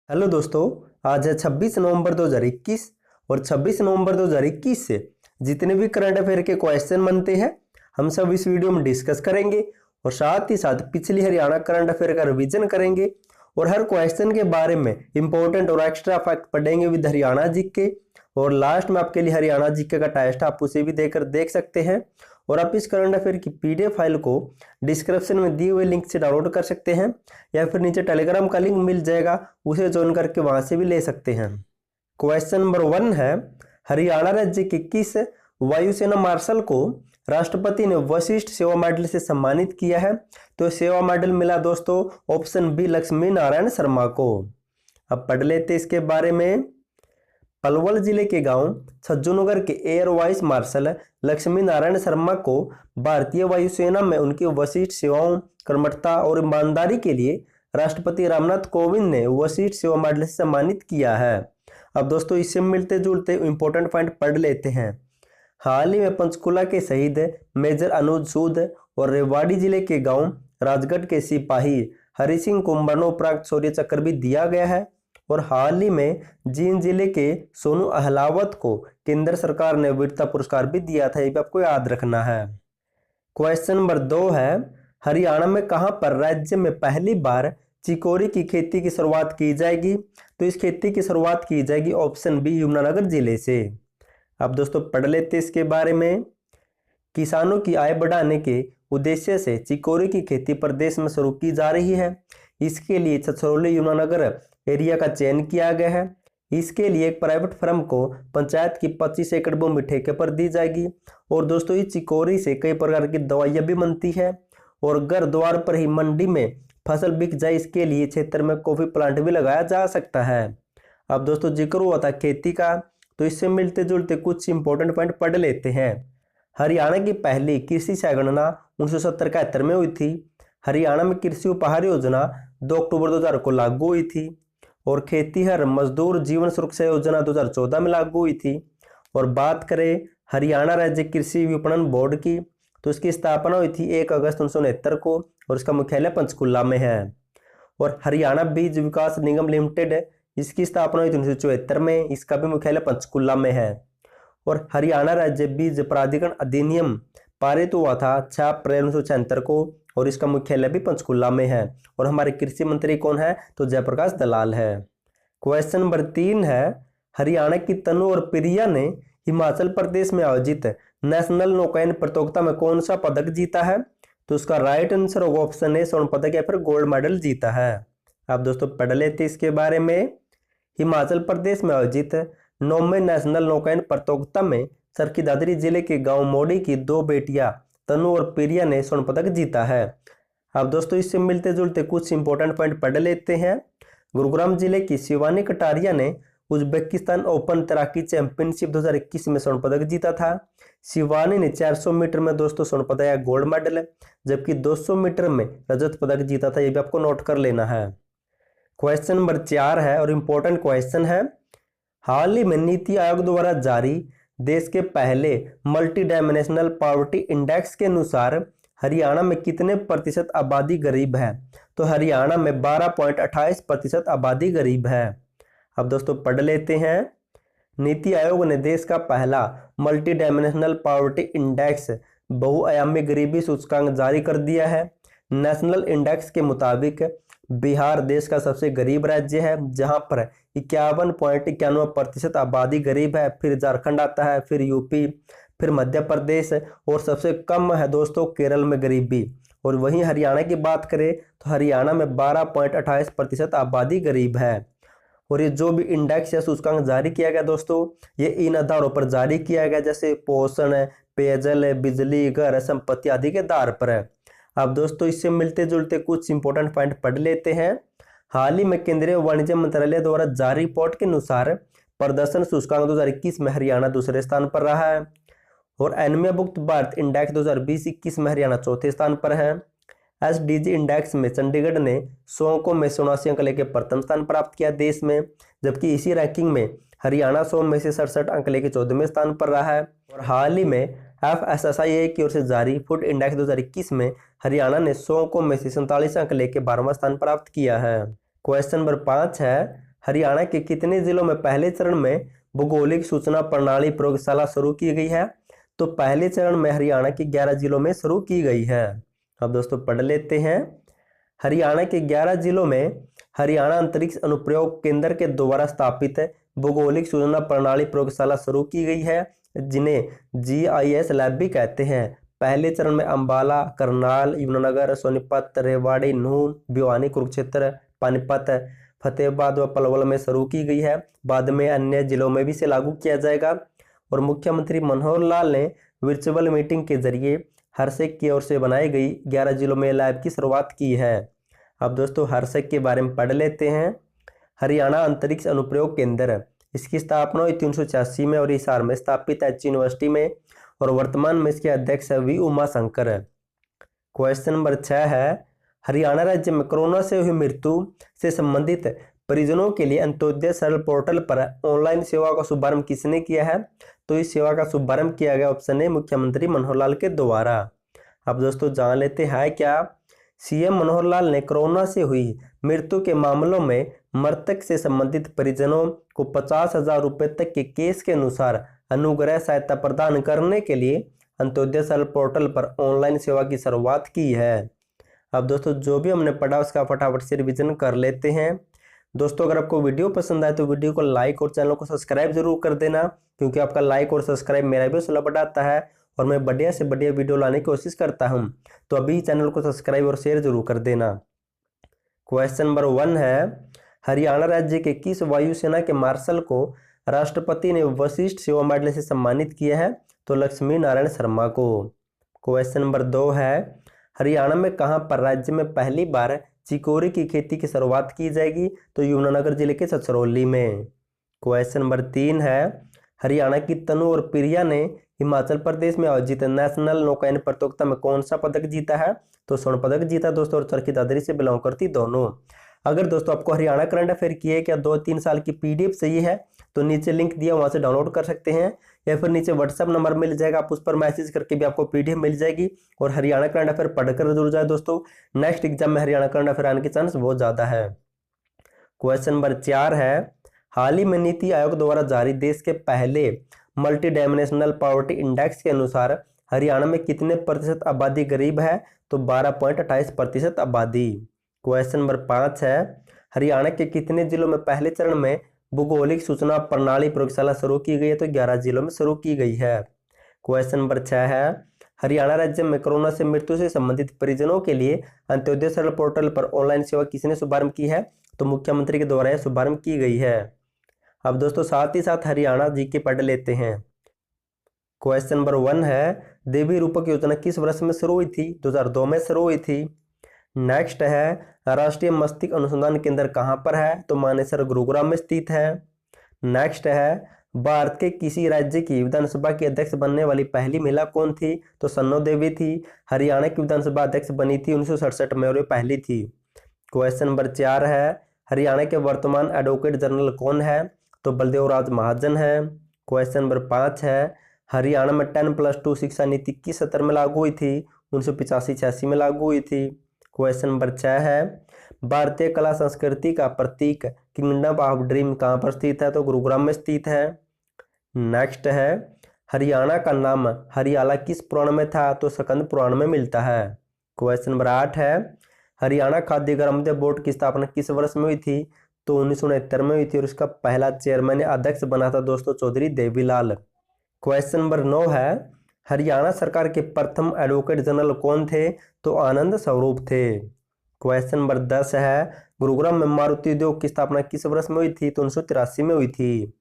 Hello दोस्तों, आज है 26 नवंबर 2021 और 26 नवंबर 2021 से जितने भी करंट अफेयर के क्वेश्चन बनते हैं हम सब इस वीडियो में डिस्कस करेंगे और साथ ही साथ पिछली हरियाणा करंट अफेयर का रिवीजन करेंगे और हर क्वेश्चन के बारे में इंपॉर्टेंट और एक्स्ट्रा फैक्ट पढ़ेंगे विद हरियाणा जीके। और लास्ट में आपके लिए हरियाणा जीके का टेस्ट आप उसे भी देख सकते हैं। और आप इस करंट अफेयर की पीडीएफ फाइल को डिस्क्रिप्शन में दिए हुए लिंक से डाउनलोड कर सकते हैं या फिर नीचे टेलीग्राम का लिंक मिल जाएगा, उसे ज्वाइन करके वहां से भी ले सकते हैं। क्वेश्चन नंबर 1 है, हरियाणा राज्य के किस वायुसेना मार्शल को राष्ट्रपति ने वशिष्ठ सेवा मेडल से सम्मानित किया है? तो सेवा मेडल मिला दोस्तों ऑप्शन बी लक्ष्मी नारायण शर्मा को। अब पढ़ लेते इसके बारे में। पलवल जिले के गांव छज्जूनगर के air vice marshal Lakshmi Narayan Sharma को भारतीय वायुसेना में उनकी वशिष्ठ सेवाओं, कर्मठता और ईमानदारी के लिए राष्ट्रपति रामनाथ कोविंद ने वशिष्ठ सेवा मेडल से सम्मानित किया है। अब दोस्तों इससे मिलते जुलते इंपॉर्टेंट पॉइंट पढ़ लेते हैं। हाल ही में पंचकुला के शहीद मेजर अनुज सूद और रेवाड़ी जिले के गांव राजगढ़ के सिपाही हरि सिंह को मरणोपरांत शौर्य चक्र भी दिया गया है। और हाल ही में जींद जिले के सोनू अहलावत को केंद्र सरकार ने वीरता पुरस्कार भी दिया था, ये भी आपको याद रखना है। क्वेश्चन नंबर 2 है, हरियाणा में कहां पर राज्य में पहली बार चिकोरी की खेती की शुरुआत की जाएगी? तो इस खेती की शुरुआत की जाएगी ऑप्शन बी यमुनानगर जिले से। अब दोस्तों पढ़ लेते इसके बारे में। किसानों की आय बढ़ाने के उद्देश्य से चिकोरी की खेती प्रदेश में शुरू की जा रही है। इसके लिए छछरौली यमुनानगर एरिया का चयन किया गया है। इसके लिए एक प्राइवेट फर्म को पंचायत की 25 एकड़ भूमि ठेके पर दी जाएगी। और दोस्तों इस चिकोरी से कई प्रकार की दवाइयां भी बनती है और घर द्वार पर ही मंडी में फसल बिक जाए, इसके लिए क्षेत्र में कॉफी प्लांट भी लगाया जा सकता है। अब दोस्तों जिक्र हुआ था खेती का, तो इससे मिलते जुलते कुछ इंपॉर्टेंट पॉइंट पढ़ लेते हैं। हरियाणा की पहली कृषि संगणना 1970-71 में हुई थी। हरियाणा में कृषि उपहार योजना 2 अक्टूबर 2000 को लागू हुई थी। और खेतीहर मजदूर जीवन सुरक्षा योजना 2014 में लागू हुई थी। और बात करें हरियाणा राज्य कृषि विपणन बोर्ड की, तो इसकी स्थापना हुई थी 1 अगस्त 1969 को और इसका मुख्यालय पंचकुला में है। और हरियाणा बीज विकास निगम लिमिटेड, इसकी स्थापना हुई थी 1974 में, इसका भी मुख्यालय पंचकुला में है। और हरियाणा राज्य बीज प्राधिकरण अधिनियम पारित हुआ था 6 अप्रैल 1976 को और इसका मुख्यालय भी पंचकुला में है। और हमारे कृषि मंत्री कौन है? तो जयप्रकाश दलाल है। क्वेश्चन नंबर 3 है, हरियाणा की तनु और प्रिया ने हिमाचल प्रदेश में आयोजित नेशनल नौकायन प्रतियोगिता में कौन सा पदक जीता है? तो उसका राइट आंसर होगा ऑप्शन ए स्वर्ण पदक या फिर गोल्ड मेडल जीता है। आप दोस्तों पढ़ लेते इसके बारे में। हिमाचल प्रदेश में आयोजित 9वें नेशनल नौकायन प्रतियोगिता में सरखी दादरी जिले के गांव मोड़ी की 2 बेटियां तनु और प्रिया ने स्वर्ण पदक जीता है। अब दोस्तों इससे मिलते जुलते कुछ इंपॉर्टेंट पॉइंट पढ़ लेते हैं। गुरुग्राम जिले की शिवानी कटारिया ने उज्बेकिस्तान ओपन तैराकी चैंपियनशिप 2021 में स्वर्ण पदक जीता था। शिवानी ने 400 मीटर में दोस्तों स्वर्ण पदक या गोल्ड मेडल, जबकि 200 मीटर में रजत पदक जीता था, ये भी आपको नोट कर लेना है। क्वेश्चन नंबर 4 है और इंपॉर्टेंट क्वेश्चन है, हाल ही में नीति आयोग द्वारा जारी देश के पहले मल्टी डायमेंशनल पॉवर्टी इंडेक्स के अनुसार हरियाणा में कितने प्रतिशत आबादी गरीब है? तो हरियाणा में 12.28% आबादी गरीब है। अब दोस्तों पढ़ लेते हैं। नीति आयोग ने देश का पहला मल्टी डायमेंशनल पॉवर्टी इंडेक्स बहुआयामी गरीबी सूचकांक जारी कर दिया है। नेशनल इंडेक्स के मुताबिक बिहार देश का सबसे गरीब राज्य है, जहां पर 51.91% आबादी गरीब है। फिर झारखंड आता है, फिर यूपी, फिर मध्य प्रदेश और सबसे कम है दोस्तों केरल में गरीबी। और वहीं हरियाणा की बात करें तो हरियाणा में 12.28% आबादी गरीब है। और ये जो भी इंडेक्स या सूचकांक जारी किया गया दोस्तों, ये इन आधारों पर जारी किया गया, जैसे पोषण, पेयजल, बिजली, घर, संपत्ति आदि के आधार पर है। अब दोस्तों इससे मिलते जुलते कुछ इंपॉर्टेंट पॉइंट पढ़ लेते हैं। हाल ही में केंद्रीय वाणिज्य मंत्रालय द्वारा जारी रिपोर्ट के अनुसार प्रदर्शन सूचकांक 2021 में हरियाणा दूसरे स्थान पर रहा है। और एनीमिया मुक्त भारत इंडेक्स 2020-21 में हरियाणा चौथे स्थान पर है। एसडीजी इंडेक्स में चंडीगढ़ ने 100 को में 87 अंक लेकर प्रथम स्थान प्राप्त किया देश में, जबकि इसी रैंकिंग में हरियाणा 100 में से 67 अंक लेकर 14वें स्थान पर रहा है। और हाल ही में FSSAI की ओर से जारी फूड इंडेक्स 2021 में हरियाणा ने 100 को में से 47 अंक लेकर 12वां स्थान प्राप्त किया है। क्वेश्चन नंबर 5 है, हरियाणा के कितने जिलों में पहले चरण में भौगोलिक सूचना प्रणाली प्रयोगशाला शुरू की गई है? तो पहले चरण में हरियाणा के 11 जिलों में शुरू की गई है। अब दोस्तों पढ़ लेते हैं। हरियाणा के 11 जिलों में हरियाणा अंतरिक्ष अनुप्रयोग केंद्र के द्वारा स्थापित भौगोलिक सूचना प्रणाली प्रयोगशाला शुरू की गई है, जिन्हें GIS लैब भी कहते हैं। पहले चरण में अंबाला, करनाल, यमुनानगर, सोनीपत, रेवाड़ी, नूंह, भिवानी, कुरुक्षेत्र, पानीपत, फतेहाबाद व पलवल में शुरू की गई है। बाद में अन्य जिलों में भी इसे लागू किया जाएगा। और मुख्यमंत्री मनोहर लाल ने वर्चुअल मीटिंग के जरिए हर्षेक की ओर से बनाई गई 11 जिलों में लैब की शुरुआत की है। अब दोस्तों हर्षेक के बारे में पढ़ लेते हैं। हरियाणा अंतरिक्ष अनुप्रयोग केंद्र, इसकी स्थापना 1986 में और हिसार में स्थापित है यूनिवर्सिटी में, और वर्तमान में इसके अध्यक्ष वी उमाशंकर है। क्वेश्चन नंबर 6 है, हरियाणा राज्य में कोरोना से हुई मृत्यु से संबंधित परिजनों के लिए अंत्योदय सरल पोर्टल पर ऑनलाइन सेवा का शुभारंभ किसने किया है? तो इस सेवा का शुभारंभ किया गया ऑप्शन है मुख्यमंत्री मनोहर लाल के द्वारा। अब दोस्तों जान लेते हैं क्या CM मनोहर लाल ने कोरोना से हुई मृत्यु के मामलों में मृतक से संबंधित परिजनों को 50,000 रुपये तक के केस के अनुसार अनुग्रह सहायता प्रदान करने के लिए अंत्योदय सरल पोर्टल पर ऑनलाइन सेवा की शुरुआत की है। अब दोस्तों जो भी हमने पढ़ा उसका फटाफट से रिवीजन कर लेते हैं। दोस्तों अगर आपको वीडियो पसंद आए तो वीडियो को लाइक और चैनल को सब्सक्राइब जरूर कर देना, क्योंकि आपका लाइक और सब्सक्राइब मेरा भी हौसला बढ़ाता है और मैं बढ़िया से बढ़िया वीडियो लाने की कोशिश करता हूं। तो अभी चैनल को सब्सक्राइब और शेयर जरूर कर देना। क्वेश्चन नंबर 1 है, हरियाणा राज्य के किस वायुसेना के मार्शल को राष्ट्रपति ने वशिष्ठ सेवा मेडल से सम्मानित किया है? तो लक्ष्मी नारायण शर्मा को। क्वेश्चन नंबर 2 है, हरियाणा में कहां पर राज्य में पहली बार चिकोरी की खेती की शुरुआत की जाएगी? तो यमुनानगर जिले के छछरौली में। क्वेश्चन नंबर 3 है, हरियाणा की तनु और प्रिया ने हिमाचल प्रदेश में आयोजित नेशनल नौकायन प्रतियोगिता में कौन सा पदक जीता है? तो स्वर्ण पदक जीता दोस्तों, और चरखी दादरी से बिलोंग करती दोनों। अगर दोस्तों आपको हरियाणा करंट अफेयर की है क्या 2-3 साल की PDF चाहिए है तो नीचे लिंक दिया, वहां से डाउनलोड कर सकते हैं, या फिर नीचे WhatsApp नंबर मिल जाएगा, आप उस पर मैसेज करके भी आपको PDF मिल जाएगी। और हरियाणा करंट अफेयर पढ़कर जरूर जाए दोस्तों, नेक्स्ट एग्जाम में हरियाणा करंट अफेयर आने के चांस बहुत ज्यादा है। क्वेश्चन नंबर 4 है, हाल ही में नीति आयोग द्वारा जारी देश के पहले मल्टी डायमेंशनल पॉवर्टी इंडेक्स के अनुसार हरियाणा में कितने प्रतिशत आबादी गरीब है? तो 12.28% आबादी। क्वेश्चन नंबर 5 है, हरियाणा के कितने जिलों में पहले चरण में भौगोलिक सूचना प्रणाली प्रयोगशाला शुरू की गई है? तो 11 जिलों में शुरू की गई है। क्वेश्चन नंबर 6 है, हरियाणा राज्य में कोरोना से मृत्यु से संबंधित परिजनों के लिए अंत्योदय सरल पोर्टल पर ऑनलाइन सेवा किसने शुभारंभ की है? तो मुख्यमंत्री के द्वारा यह शुभारंभ की गई है। अब दोस्तों साथ ही साथ हरियाणा GK पढ़ लेते हैं। क्वेश्चन नंबर 1 है, देवी रूपक योजना किस वर्ष में शुरू हुई थी? 2002 में शुरू हुई थी। नेक्स्ट है, राष्ट्रीय मस्तिष्क अनुसंधान केंद्र कहाँ पर है? तो मानेसर गुरुग्राम में स्थित है। नेक्स्ट है, भारत के किसी राज्य की विधानसभा की अध्यक्ष बनने वाली पहली महिला कौन थी? तो सन्नो देवी थी। हरियाणा की विधानसभा अध्यक्ष बनी थी 1967 में और ये पहली थी। क्वेश्चन नंबर 4 है, हरियाणा के वर्तमान एडवोकेट जनरल कौन है? तो बलदेव राज महाजन है। क्वेश्चन नंबर 5 है, हरियाणा में 10+2 शिक्षा नीति किस सत्र में लागू हुई थी? 1985-86 में लागू हुई थी। क्वेश्चन नंबर 6 है, भारतीय कला संस्कृति का प्रतीक किंगडम ऑफ ड्रीम कहाँ पर स्थित है? तो गुरुग्राम में स्थित है। नेक्स्ट है, हरियाणा का नाम हरियाला किस पुराण में था? तो स्कंद पुराण में मिलता है। क्वेश्चन नंबर 8 है, हरियाणा खाद्य ग्रामोद्योग बोर्ड की स्थापना किस वर्ष में हुई थी? तो 1969 में हुई थी और इसका पहला चेयरमैन अध्यक्ष बना था दोस्तों चौधरी देवीलाल। क्वेश्चन नंबर 9 है, हरियाणा सरकार के प्रथम एडवोकेट जनरल कौन थे? तो आनंद स्वरूप थे। क्वेश्चन नंबर 10 है, गुरुग्राम में मारुति उद्योग की स्थापना किस वर्ष में हुई थी? तो 1983 में हुई थी।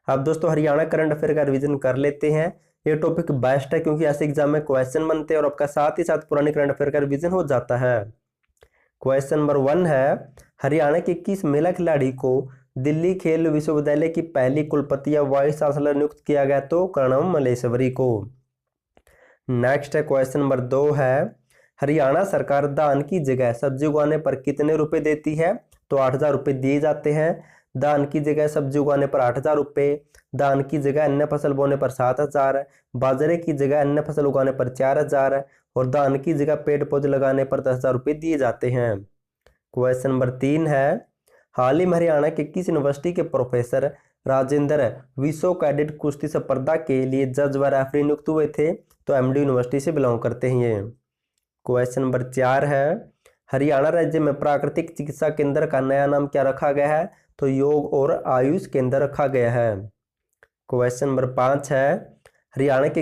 अब दोस्तों हरियाणा करंट अफेयर का रिवीजन कर लेते हैं। ये टॉपिक बेस्ट है क्योंकि ऐसे एग्जाम में क्वेश्चन बनते हैं और आपका साथ ही साथ पुराने करंट अफेयर का रिवीजन हो जाता है। क्वेश्चन नंबर 1 है, हरियाणा की किस महिला खिलाड़ी को दिल्ली खेल विश्वविद्यालय की पहली कुलपति या वाइस चांसलर नियुक्त किया गया? तो कर्णम मल्लेश्वरी को। नेक्स्ट है क्वेश्चन नंबर 2 है, हरियाणा सरकार धान की जगह सब्जी उगाने पर कितने रुपए देती है? तो 8,000 रुपये दिए जाते हैं। धान की जगह सब्जी उगाने पर 8,000 रुपये, धान की जगह अन्य फसल बोने पर 7,000, बाजरे की जगह अन्य फसल उगाने पर 4,000 और धान की जगह पेड़ पौधे लगाने पर 10,000 रुपये दिए जाते हैं। क्वेश्चन नंबर 3 है, हाल ही में हरियाणा के किस यूनिवर्सिटी के प्रोफेसर राजेंद्र विश्व कैडेट कुश्ती स्पर्धा के लिए जज व रेफरी नियुक्त हुए थे? तो एमडी यूनिवर्सिटी से बिलोंग करते हैं ये। क्वेश्चन नंबर 4 है, हरियाणा राज्य में प्राकृतिक चिकित्सा केंद्र का नया नाम क्या रखा गया है? तो योग और आयुष केंद्र रखा गया है। क्वेश्चन नंबर 5 है, हरियाणा के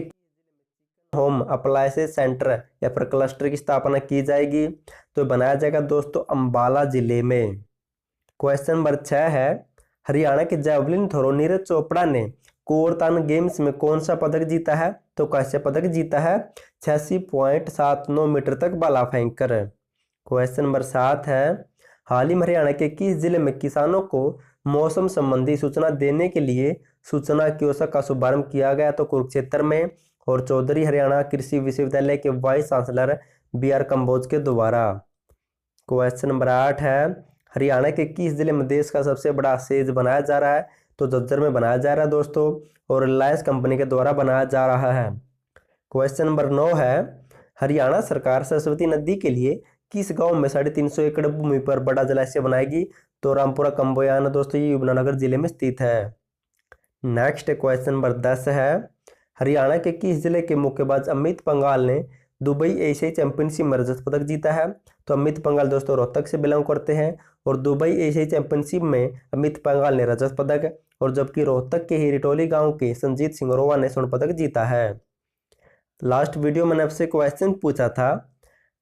होम अप्लायंसेस सेंटर या फिर क्लस्टर की स्थापना की जाएगी? तो बनाया जाएगा दोस्तों अंबाला जिले में। क्वेश्चन नंबर 6 है, हरियाणा के जैवलिन थ्रो नीरज चोपड़ा ने कोरतान गेम्स में कौन सा पदक जीता है? तो कैसे पदक जीता है? 86.79 मीटर तक भाला फेंककर। क्वेश्चन नंबर 7 है, हाल ही में हरियाणा के किस जिले में किसानों को मौसम संबंधी सूचना देने के लिए सूचना कियोस्क का शुभारंभ किया गया? तो कुरुक्षेत्र में, और चौधरी हरियाणा कृषि विश्वविद्यालय के वाइस चांसलर BR कंबोज के द्वारा। क्वेश्चन नंबर 8 है, हरियाणा के किस जिले में देश का सबसे बड़ा सेज बनाया जा रहा है? तो झज्जर में बनाया जा रहा है दोस्तों, और रिलायंस कंपनी के द्वारा बनाया जा रहा है। क्वेश्चन नंबर 9 है, हरियाणा सरकार सरस्वती नदी के लिए किस गांव में 350 एकड़ भूमि पर बड़ा जलाशय बनाएगी? तो रामपुरा कंबोयान दोस्तों, ये यमुनानगर जिले में स्थित है। नेक्स्ट क्वेश्चन नंबर 10 है, हरियाणा के किस जिले के मुक्केबाज अमित पंघाल ने दुबई एशियाई चैंपियनशिप में रजत पदक जीता है? तो अमित पंघाल दोस्तों रोहतक से बिलोंग करते हैं, और दुबई एशियाई चैंपियनशिप में अमित पंघाल ने रजत पदक, और जबकि रोहतक के ही रिटोली गांव के संजीत सिंह रोवा ने स्वर्ण पदक जीता है। लास्ट वीडियो मैंने आपसे क्वेश्चन पूछा था,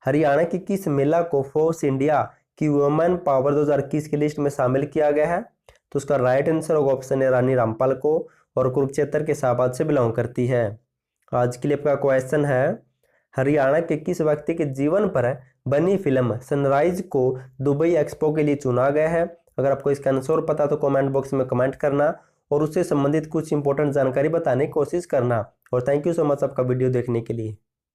हरियाणा की किस महिला को फोर्स इंडिया की वुमेन पावर 2021 की लिस्ट में शामिल किया गया है? तो उसका राइट आंसर होगा ऑप्शन है रानी रामपाल को, और कुरुक्षेत्र के शाहबाद से बिलोंग करती है। आज के लिए आपका क्वेश्चन है, हरियाणा के किस व्यक्ति के जीवन पर बनी फिल्म सनराइज को दुबई एक्सपो के लिए चुना गया है? अगर आपको इसका आंसर पता तो कमेंट बॉक्स में कमेंट करना, और उससे संबंधित कुछ इंपॉर्टेंट जानकारी बताने की कोशिश करना। और थैंक यू सो मच आपका वीडियो देखने के लिए।